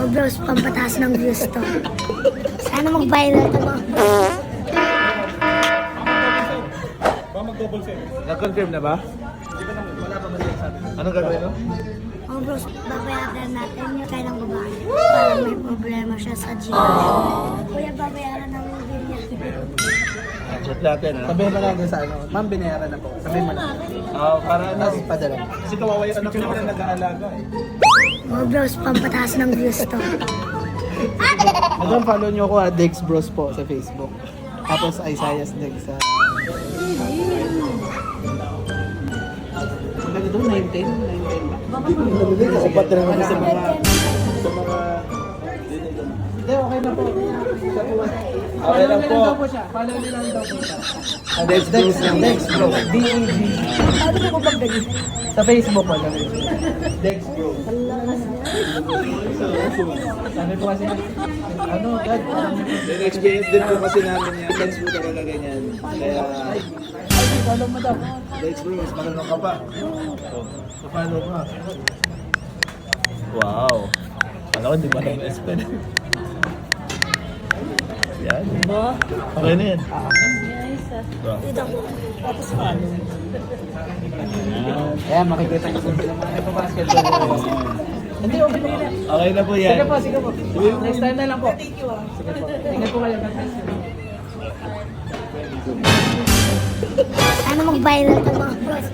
Mga bros, pampataas ng views to. Sana mag-viral to mga bros. Nag-confirm na ba? Anong gagawin, no? Mga bros, babayaran natin yung kaya ng babae. Para may problema siya sa Gcash. Kuya, babayaran namin yung bill niya. Chat natin, ha? Sabihin mo lang sa ano, ma'am, binayaran na po. Sabihin mo lang. Para ano? Tapos padala. Kasi kawawa yung anak ko na nag-aalaga, eh. Mga bros, pampataas ng views to. Hanggang follow nyo ko Dex Bros po sa Facebook. Tapos Isaias Dex sa... Maganda doon, 910? 910 ba? Upat na naman sa mga... Hindi, okay na po. Okay lang po. Follow nyo lang daw po siya. Dex Bros lang. Dex Bros. D-E-G. Ano na po pagdagin? Sa Facebook po lang. Dex Bros. Sabi ko kasi, ano, God, experience din po kasi namin yan. Dex Bros talaga ganyan. Kaya... ay, follow mo daw. Dex Bros, marunong ka pa. So, follow ka. Wow. Alam ko, di ba naman spell? Yan. Okay na yan. Tapos ano? Kaya makikita nyo kung sila mga nagpa-basketball. Hindi, okay po. Okay na po yan. Sige po, sige po. Next time na lang po. Sige po. Ingat po kayo. Sana mag-viral to mga bros.